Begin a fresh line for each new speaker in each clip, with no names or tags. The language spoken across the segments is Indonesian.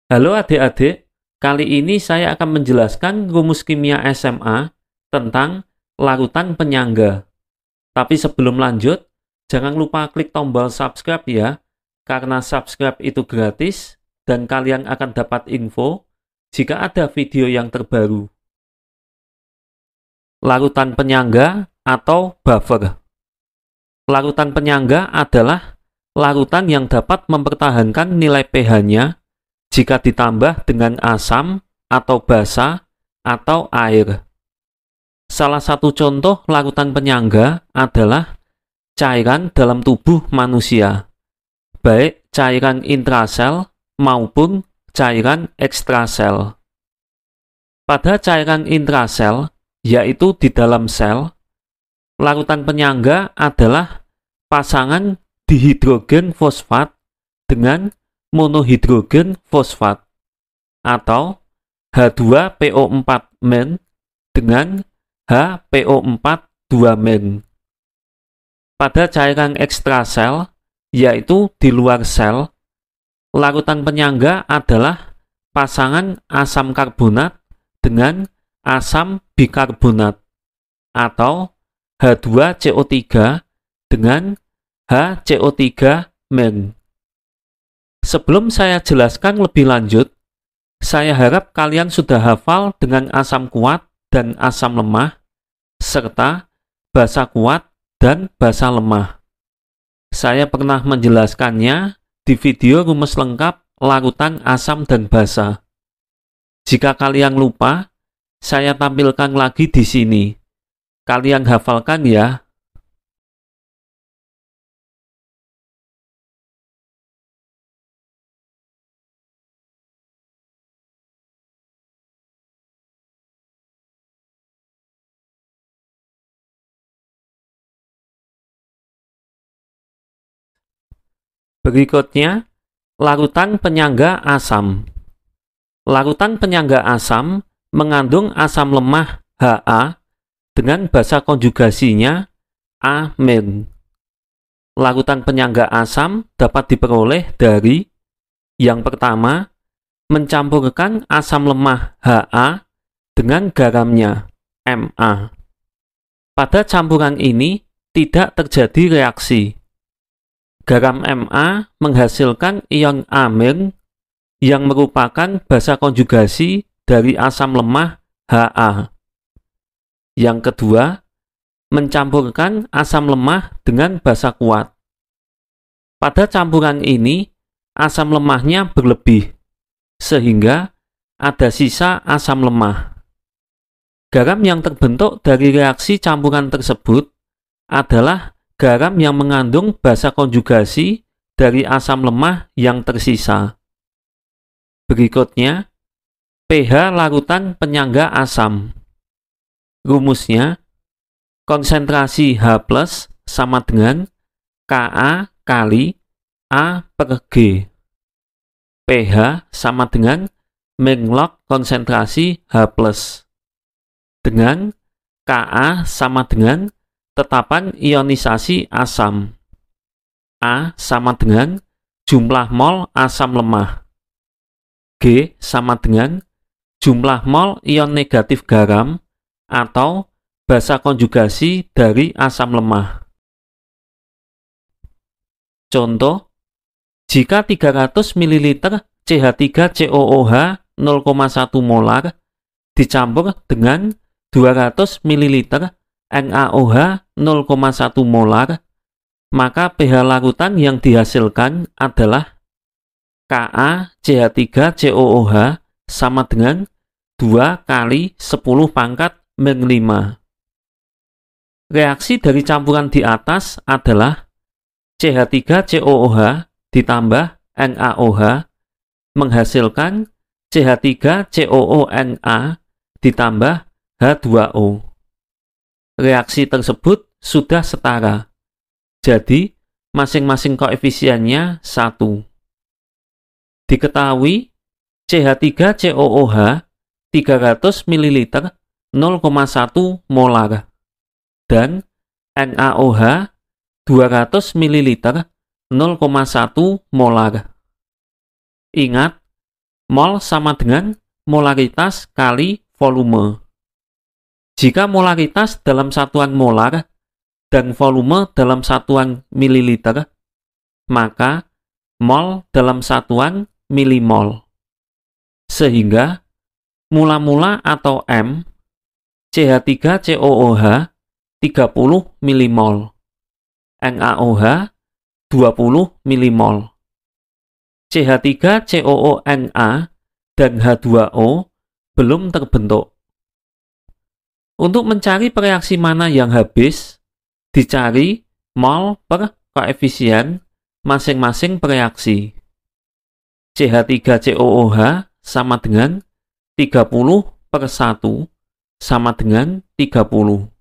Halo adik-adik, kali ini saya akan menjelaskan rumus kimia SMA tentang larutan penyangga. Tapi sebelum lanjut, jangan lupa klik tombol subscribe ya, karena subscribe itu gratis dan kalian akan dapat info jika ada video yang terbaru. Larutan penyangga atau buffer. Larutan penyangga adalah larutan yang dapat mempertahankan nilai pH-nya jika ditambah dengan asam atau basa atau air. Salah satu contoh larutan penyangga adalah cairan dalam tubuh manusia, baik cairan intrasel maupun cairan ekstrasel. Pada cairan intrasel, yaitu di dalam sel, larutan penyangga adalah pasangan dihidrogen fosfat dengan monohidrogen fosfat atau H2PO4- dengan HPO4 2-. Pada cairan ekstrasel, yaitu di luar sel, larutan penyangga adalah pasangan asam karbonat dengan asam bikarbonat atau H2CO3 dengan HCO3-. Sebelum saya jelaskan lebih lanjut, saya harap kalian sudah hafal dengan asam kuat dan asam lemah, serta basa kuat dan basa lemah. Saya pernah menjelaskannya di video rumus lengkap larutan asam dan basa. Jika kalian lupa, saya tampilkan lagi di sini. Kalian hafalkan ya. Berikutnya, larutan penyangga asam. Larutan penyangga asam mengandung asam lemah Ha dengan basa konjugasinya A-. Larutan penyangga asam dapat diperoleh dari yang pertama, mencampurkan asam lemah Ha dengan garamnya Ma. Pada campuran ini tidak terjadi reaksi. Garam Ma menghasilkan ion amin yang merupakan basa konjugasi dari asam lemah Ha. Yang kedua, mencampurkan asam lemah dengan basa kuat. Pada campuran ini, asam lemahnya berlebih, sehingga ada sisa asam lemah. Garam yang terbentuk dari reaksi campuran tersebut adalah garam yang mengandung basa konjugasi dari asam lemah yang tersisa. Berikutnya, pH larutan penyangga asam. Rumusnya, konsentrasi H+ sama dengan Ka kali A/G. pH sama dengan min-log konsentrasi H+. Dengan Ka sama dengan tetapan ionisasi asam. A sama dengan jumlah mol asam lemah. G sama dengan jumlah mol ion negatif garam atau basa konjugasi dari asam lemah. Contoh, jika 300 ml CH3COOH 0,1 molar dicampur dengan 200 ml NaOH 0,1 molar, maka pH larutan yang dihasilkan adalah KaCH3COOH sama dengan 2 kali 10⁻⁵. Reaksi dari campuran di atas adalah CH3COOH ditambah NaOH menghasilkan CH3COONa ditambah H2O. Reaksi tersebut sudah setara. Jadi, masing-masing koefisiennya 1. Diketahui, CH3COOH 300 ml 0,1 molar dan NaOH 200 ml 0,1 molar. Ingat, Mol sama dengan molaritas kali volume. Jika molaritas dalam satuan molar dan volume dalam satuan mililiter, maka mol dalam satuan milimol. Sehingga mula-mula atau M, CH3COOH 30 milimol, NaOH 20 milimol. CH3COONa dan H2O belum terbentuk. Untuk mencari reaksi mana yang habis, dicari mol per koefisien masing-masing reaksi. CH3COOH sama dengan 30/1 sama dengan 30.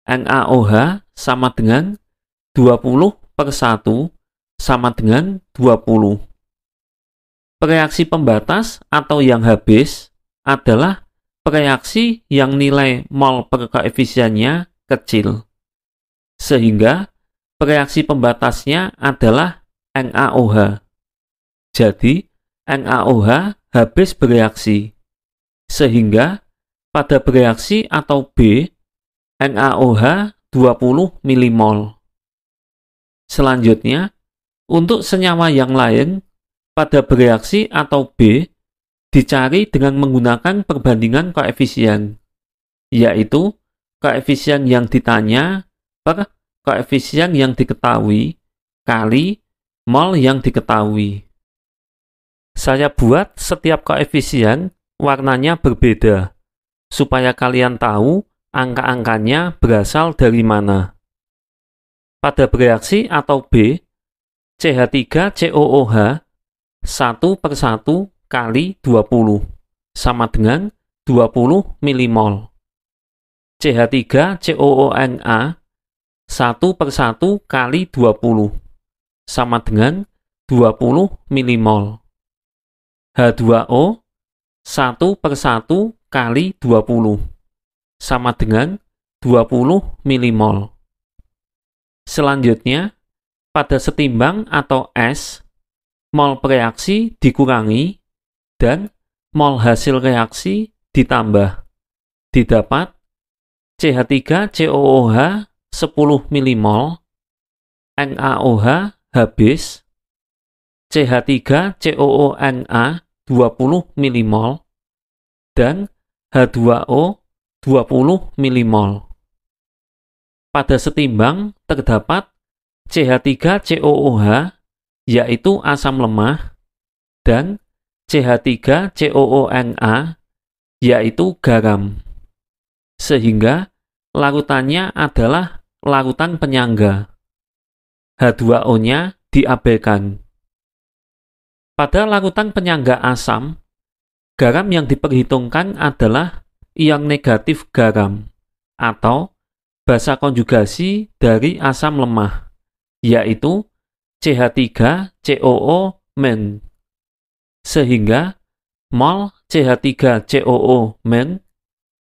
NaOH sama dengan 20/1 sama dengan 20. Reaksi pembatas atau yang habis adalah reaksi yang nilai mol per koefisiennya kecil. Sehingga reaksi pembatasnya adalah NaOH. Jadi, NaOH habis bereaksi. Sehingga pada bereaksi atau B, NaOH 20 milimol. Selanjutnya, untuk senyawa yang lain, pada bereaksi atau B, dicari dengan menggunakan perbandingan koefisien, yaitu koefisien yang ditanya per koefisien yang diketahui kali mol yang diketahui. Saya buat setiap koefisien warnanya berbeda, supaya kalian tahu angka-angkanya berasal dari mana. Pada bereaksi atau B, CH3COOH 1/1 kali 20 sama dengan 20 milimol. CH3COONa 1/1 kali 20 sama dengan 20 milimol. H2O 1/1 kali 20 sama dengan 20 milimol. Selanjutnya, pada setimbang atau S, mol reaksi dikurangi dan mol hasil reaksi ditambah. Didapat CH3COOH 10 milimol, NaOH habis, CH3COONa 20 milimol, dan H2O 20 milimol. Pada setimbang terdapat CH3COOH, yaitu asam lemah, dan CH3COONa, yaitu garam. Sehingga larutannya adalah larutan penyangga. H2O-nya diabaikan. Pada larutan penyangga asam, garam yang diperhitungkan adalah ion negatif garam, atau basa konjugasi dari asam lemah, yaitu CH3COO-. Sehingga mol CH3COO-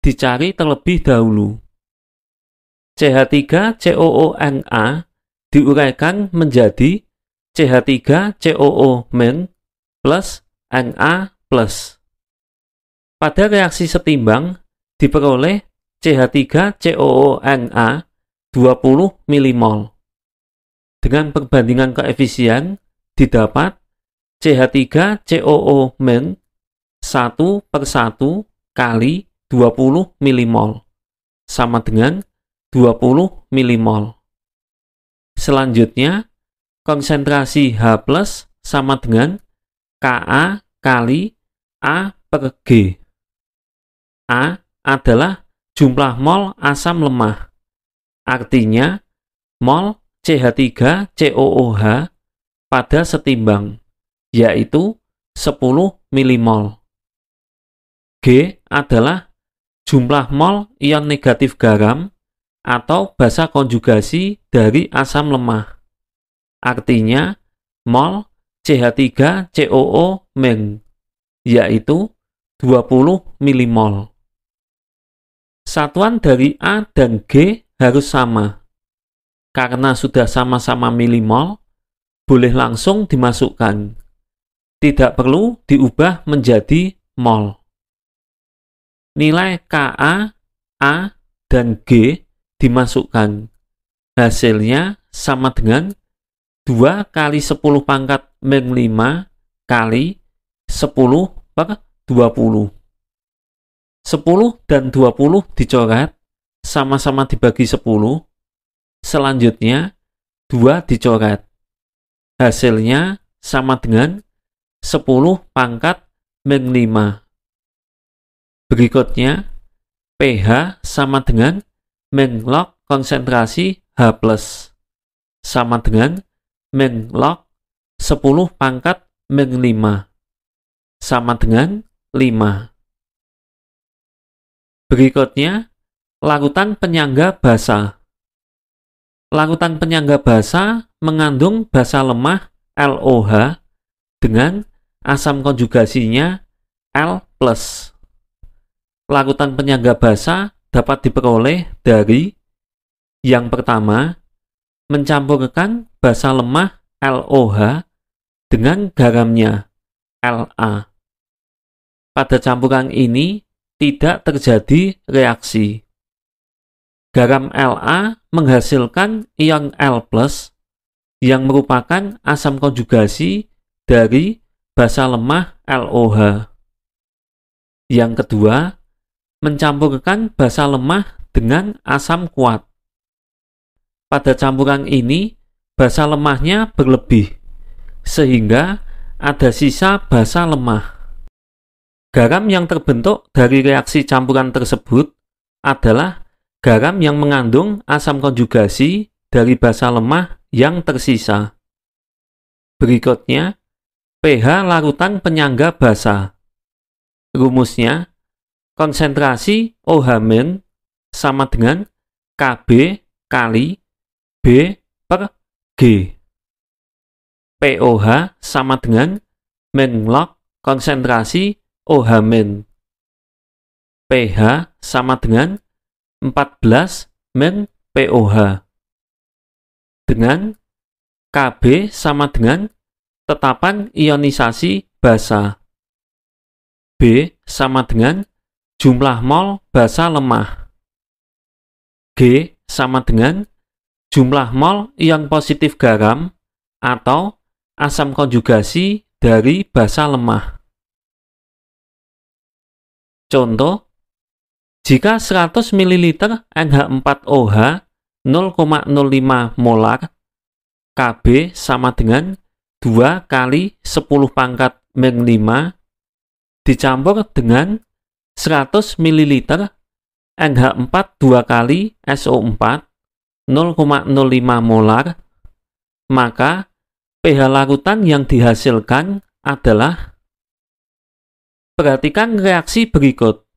dicari terlebih dahulu. CH3COONa diuraikan menjadi CH3COO- plus Na plus. Pada reaksi setimbang diperoleh CH3COONa 20 milimol. Dengan perbandingan koefisien didapat CH3COO- 1/1 kali 20 milimol sama dengan 20 milimol. Selanjutnya, konsentrasi H+ sama dengan Ka kali A per G. A adalah jumlah mol asam lemah. Artinya, mol CH3COOH pada setimbang, yaitu 10 milimol. G adalah jumlah mol ion negatif garam atau basa konjugasi dari asam lemah. Artinya, mol CH3COO-, yaitu 20 milimol. Satuan dari A dan G harus sama. Karena sudah sama-sama milimol, boleh langsung dimasukkan. tidak perlu diubah menjadi mol. Nilai Ka, A, dan G dimasukkan. Hasilnya sama dengan 2 kali 10 pangkat min 5 kali 10 per 20. 10 dan 20 dicoret, sama-sama dibagi 10. Selanjutnya 2 dicoret. Hasilnya sama dengan 10 pangkat min 5. Berikutnya, pH sama dengan min log konsentrasi H+, sama dengan min log 10 pangkat min 5, sama dengan 5. Berikutnya, larutan penyangga basa. Larutan penyangga basa mengandung basa lemah LOH dengan asam konjugasinya L+. Larutan penyangga basa dapat diperoleh dari yang pertama, mencampurkan basa lemah LOH dengan garamnya La. Pada campuran ini tidak terjadi reaksi. Garam La menghasilkan ion L+ yang merupakan asam konjugasi dari basa lemah LOH. Yang kedua, mencampurkan basa lemah dengan asam kuat. Pada campuran ini, basa lemahnya berlebih, sehingga ada sisa basa lemah. Garam yang terbentuk dari reaksi campuran tersebut adalah garam yang mengandung asam konjugasi dari basa lemah yang tersisa. Berikutnya, pH larutan penyangga basa. Rumusnya, konsentrasi OH- sama dengan Kb kali B per G. pOH sama dengan min log konsentrasi OH-. pH sama dengan 14 min pOH. Dengan Kb sama dengan tetapan ionisasi basa. B sama dengan jumlah mol basa lemah. G sama dengan jumlah mol ion positif garam atau asam konjugasi dari basa lemah. Contoh, jika 100 ml NH4OH 0,05 molar, Kb sama dengan 2 kali 10 pangkat min 5 dicampur dengan 100 ml NH4 2 kali SO4 0,05 molar, maka pH larutan yang dihasilkan adalah, perhatikan reaksi berikut.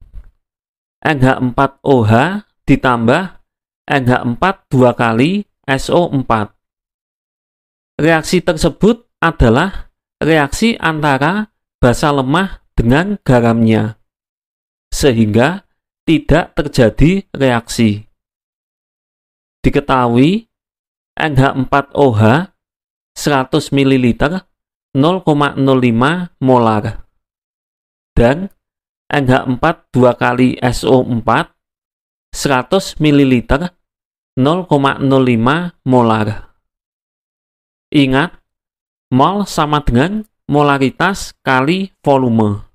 NH4OH ditambah NH4 2 kali SO4. Reaksi tersebut adalah reaksi antara basa lemah dengan garamnya, sehingga tidak terjadi reaksi. Diketahui NH4OH 100 ml 0,05 molar dan NH4 2 kali SO4 100 ml 0,05 molar. Ingat, mol sama dengan molaritas kali volume,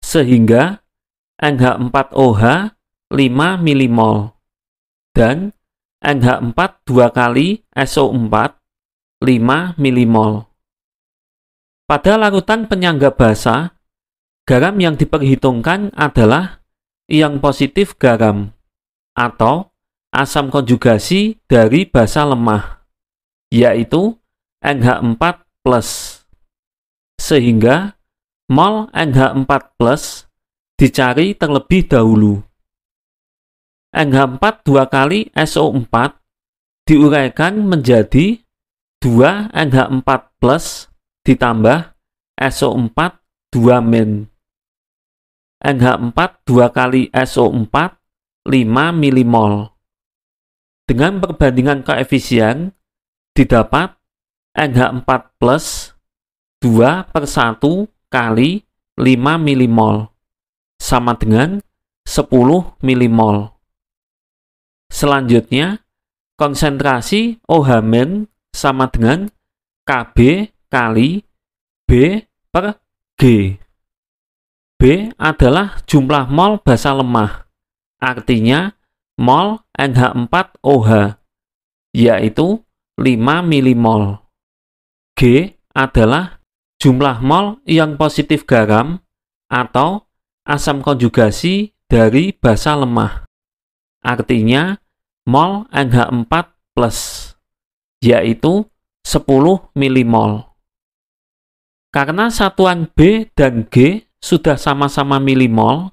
sehingga NH4OH 5 mmol dan NH4 2 kali SO4 5 mmol. Pada larutan penyangga basa, garam yang diperhitungkan adalah ion positif garam atau asam konjugasi dari basa lemah, yaitu NH4+. Sehingga mol NH4+ dicari terlebih dahulu. NH4 2 kali SO4 diuraikan menjadi 2 NH4+ ditambah SO4 2-. NH4 2 kali SO4 5 mmol. Dengan perbandingan koefisien didapat NH4+ 2/1 kali 5 milimol sama dengan 10 milimol. Selanjutnya, konsentrasi OH- sama dengan Kb kali B per G. B adalah jumlah mol basa lemah, artinya mol NH4OH, yaitu 5 milimol. G adalah jumlah mol ion positif garam atau asam konjugasi dari basa lemah, artinya mol NH4+, yaitu 10 milimol. Karena satuan B dan G sudah sama-sama milimol,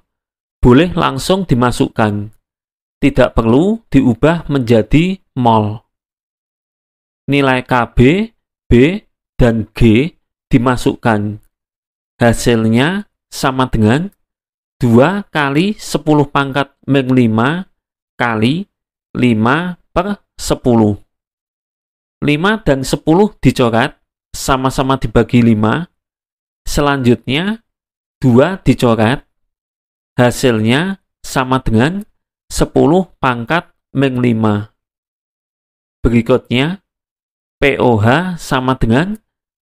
boleh langsung dimasukkan. Tidak perlu diubah menjadi mol. Nilai Kb, B, dan G dimasukkan. Hasilnya sama dengan 2 kali 10 pangkat min 5 kali 5/10. 5 dan 10 dicoret, sama-sama dibagi 5. Selanjutnya, 2 dicoret. Hasilnya sama dengan 10 pangkat min 5. Berikutnya, POH sama dengan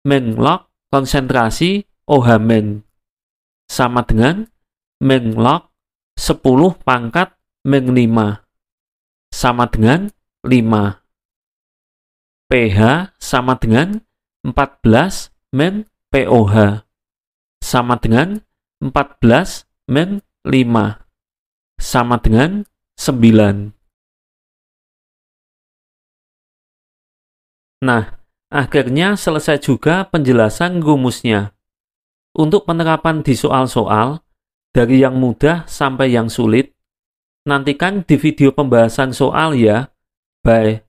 min log konsentrasi OH- sama dengan min log 10 pangkat min 5 sama dengan 5. pH sama dengan 14 min POH sama dengan 14 min 5 sama dengan 9. Nah, akhirnya selesai juga penjelasan rumusnya. Untuk penerapan di soal-soal, dari yang mudah sampai yang sulit, nantikan di video pembahasan soal ya. Bye.